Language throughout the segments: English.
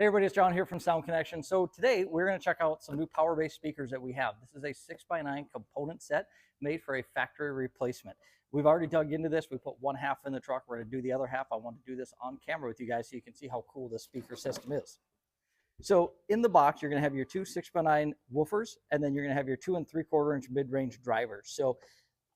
Hey everybody, it's John here from Sound Connection. So today we're going to check out some new PowerBass speakers that we have. This is a 6x9 component set made for a factory replacement. We've already dug into this. We put one half in the truck. We're going to do the other half. I want to do this on camera with you guys so you can see how cool this speaker system is. So in the box, you're going to have your two 6x9 woofers, and then you're going to have your 2 3/4 inch mid-range drivers. So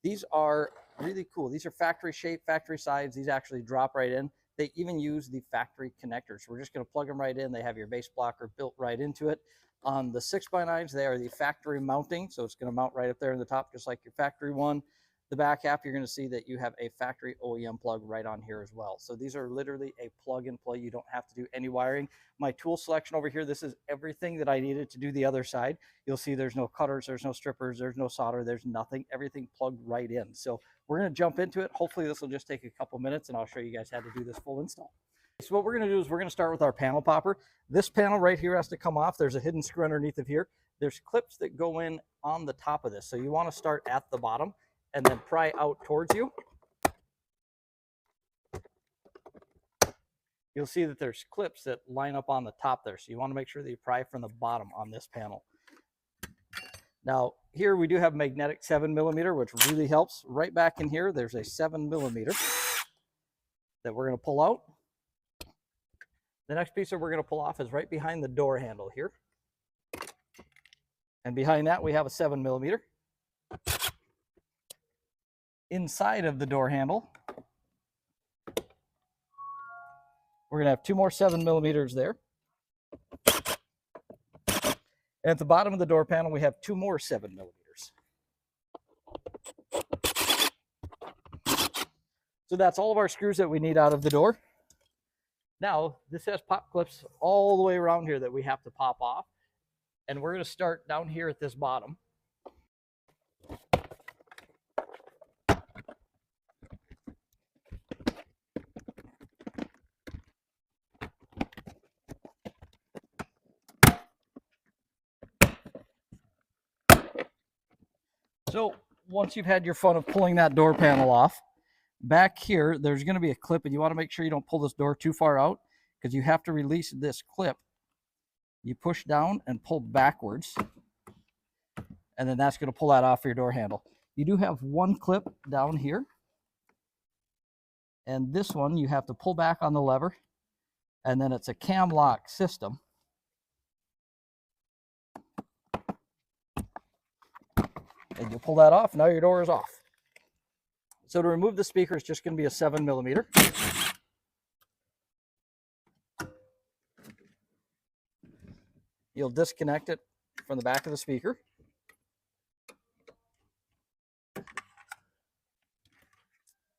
these are really cool. These are factory shape, factory size. These actually drop right in. They even use the factory connectors. We're just going to plug them right in. They have your base blocker built right into it. On the 6x9s, they are the factory mounting, so it's going to mount right up there in the top, just like your factory one. The back half, you're going to see that you have a factory OEM plug right on here as well. So these are literally a plug and play. You don't have to do any wiring. My tool selection over here, this is everything that I needed to do the other side. You'll see there's no cutters, there's no strippers, there's no solder, there's nothing. Everything plugged right in. So we're going to jump into it. Hopefully this will just take a couple minutes and I'll show you guys how to do this full install. So what we're going to do is we're going to start with our panel popper. This panel right here has to come off. There's a hidden screw underneath of here. There's clips that go in on the top of this. So you want to start at the bottom and then pry out towards you. You'll see that there's clips that line up on the top there. So you want to make sure that you pry from the bottom on this panel. Now here we do have magnetic 7mm, which really helps. Right back in here, there's a 7mm that we're going to pull out. The next piece that we're going to pull off is right behind the door handle here. And behind that, we have a 7mm. Inside of the door handle, we're going to have two more 7mm there. And at the bottom of the door panel, we have two more 7mm. So that's all of our screws that we need out of the door. Now, this has pop clips all the way around here that we have to pop off. And we're going to start down here at this bottom. So once you've had your fun of pulling that door panel off, back here, there's going to be a clip, and you want to make sure you don't pull this door too far out because you have to release this clip. You push down and pull backwards, and then that's going to pull that off your door handle. You do have one clip down here, and this one you have to pull back on the lever, and then it's a cam lock system. And you pull that off, now your door is off. So to remove the speaker, it's just going to be a 7mm. You'll disconnect it from the back of the speaker.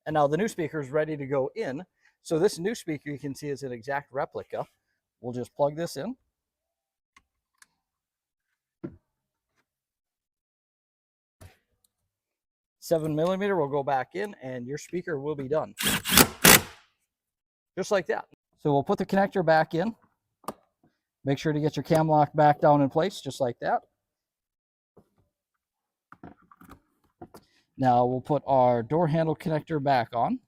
And now the new speaker is ready to go in. So this new speaker you can see is an exact replica. We'll just plug this in. $7mm will go back in and your speaker will be done. Just like that. So we'll put the connector back in. Make sure to get your cam lock back down in place, just like that. Now we'll put our door handle connector back on.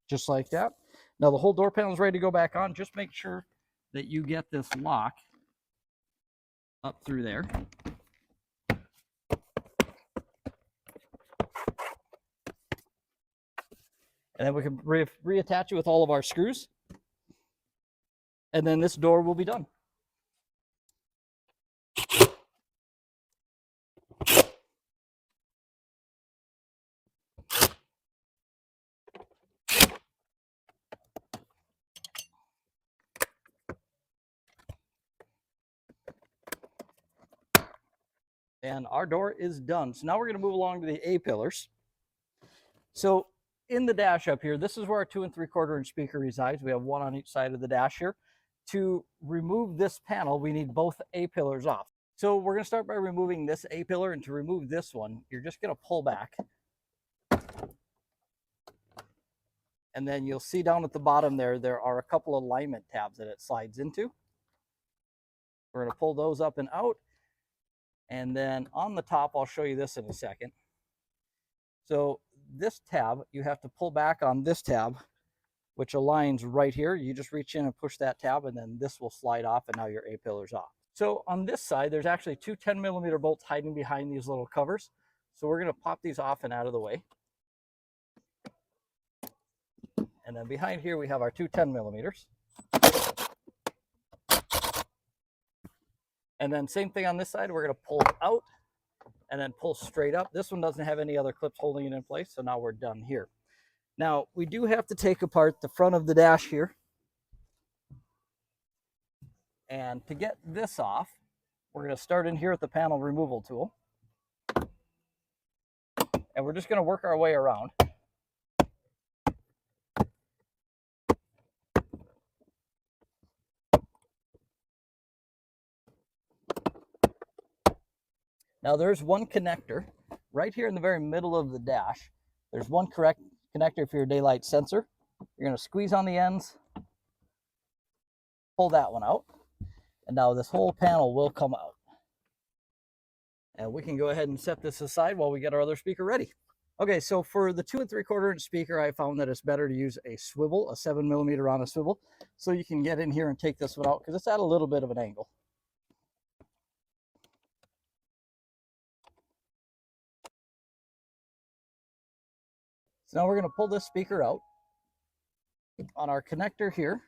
Just like that. Now the whole door panel is ready to go back on. Just make sure that you get this lock up through there. And then we can reattach it with all of our screws. And then this door will be done. And our door is done. So now we're going to move along to the A-pillars. So in the dash up here, this is where our 2 3/4 inch speaker resides. We have one on each side of the dash here. To remove this panel, we need both A-pillars off. So we're going to start by removing this A-pillar, and to remove this one, you're just going to pull back. And then you'll see down at the bottom there are a couple alignment tabs that it slides into. We're going to pull those up and out. And then on the top, I'll show you this in a second. So this tab, you have to pull back on this tab which aligns right here. You just reach in and push that tab, and then this will slide off, and now your A-pillar's off. So on this side, there's actually two 10mm bolts hiding behind these little covers. So we're going to pop these off and out of the way. And then behind here, we have our two 10mm. And then same thing on this side, we're going to pull it out and then pull straight up. This one doesn't have any other clips holding it in place, so now we're done here. Now, we do have to take apart the front of the dash here. And to get this off, we're going to start in here with the panel removal tool. And we're just going to work our way around. Now there's one connector right here in the very middle of the dash. There's one correct connector for your daylight sensor. You're going to squeeze on the ends, pull that one out, and now this whole panel will come out. And we can go ahead and set this aside while we get our other speaker ready. Okay, so for the 2 3/4 inch speaker, I found that it's better to use a swivel, a 7mm on a swivel, so you can get in here and take this one out because it's at a little bit of an angle. So now we're going to pull this speaker out. On our connector here,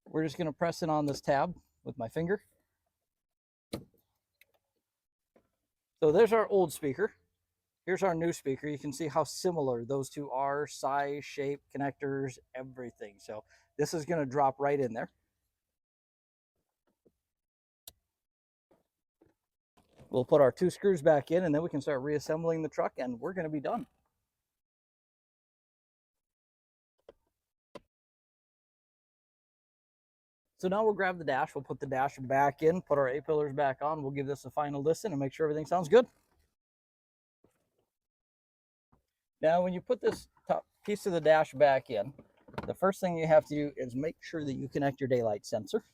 we're just going to press in on this tab with my finger. So there's our old speaker. Here's our new speaker. You can see how similar those two are, size, shape, connectors, everything. So this is going to drop right in there. We'll put our 2 screws back in, and then we can start reassembling the truck, and we're going to be done. So now we'll grab the dash, we'll put the dash back in, put our A-pillars back on, we'll give this a final listen and make sure everything sounds good. Now when you put this top piece of the dash back in, the first thing you have to do is make sure that you connect your daylight sensor.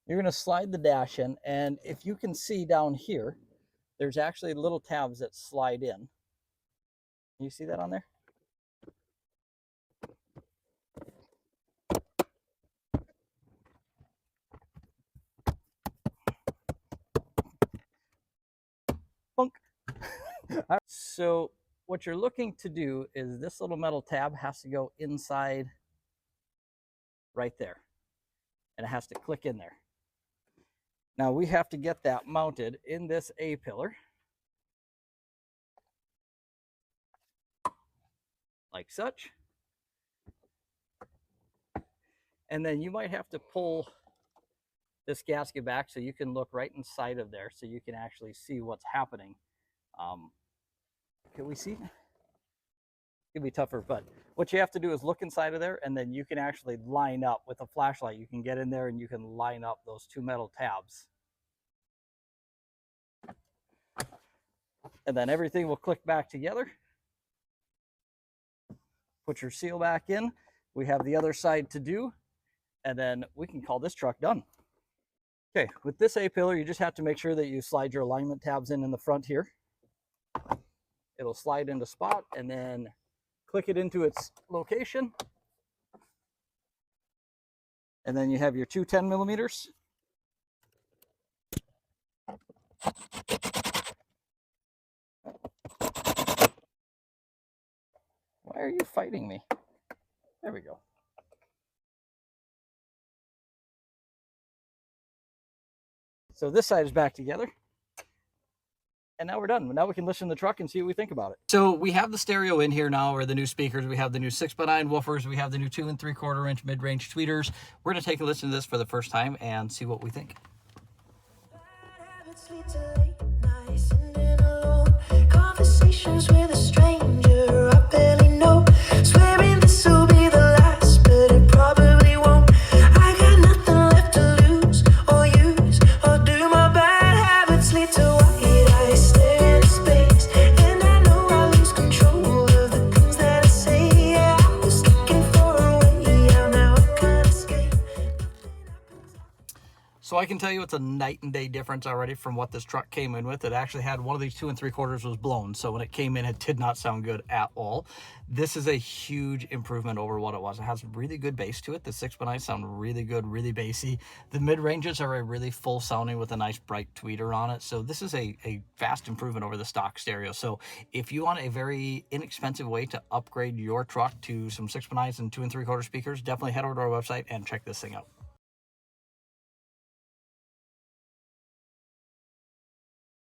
You're going to slide the dash in, and if you can see down here, there's actually little tabs that slide in. Can you see that on there? Bunk. So what you're looking to do is this little metal tab has to go inside right there, and it has to click in there. Now we have to get that mounted in this A-pillar, like such. And then you might have to pull this gasket back so you can look right inside of there so you can actually see what's happening. Can we see? It'll be tougher, but what you have to do is look inside of there, and then you can actually line up with a flashlight. You can get in there and you can line up those two metal tabs. And then everything will click back together. Put your seal back in. We have the other side to do, and then we can call this truck done. Okay, with this A-pillar, you just have to make sure that you slide your alignment tabs in the front here. It'll slide into spot, and then click it into its location. And then you have your two 10mm. Why are you fighting me? There we go. So this side is back together. And now we're done. Now we can listen to the truck and see what we think about it. So we have the stereo in here now, or the new speakers. We have the new 6x9 woofers. We have the new 2 3/4 inch mid-range tweeters. We're going to take a listen to this for the first time and see what we think. Conversations with a stranger I barely know. Swearing this will be the last, but it probably won't. I got nothing left to lose or use, or do my bad habits lead to white eyes stare into space? And I know I lose control of the things that I say. Yeah, I was looking for a way out, now I can't escape. So So I can tell you it's a night and day difference already from what this truck came in with. It actually had one of these 2 3/4 was blown. So when it came in, it did not sound good at all. This is a huge improvement over what it was. It has really good bass to it. The 6x9 sound really good, really bassy. The mid-ranges are a really full sounding with a nice bright tweeter on it. So this is a vast improvement over the stock stereo. So if you want a very inexpensive way to upgrade your truck to some 6x9s and 2 3/4 speakers, definitely head over to our website and check this thing out.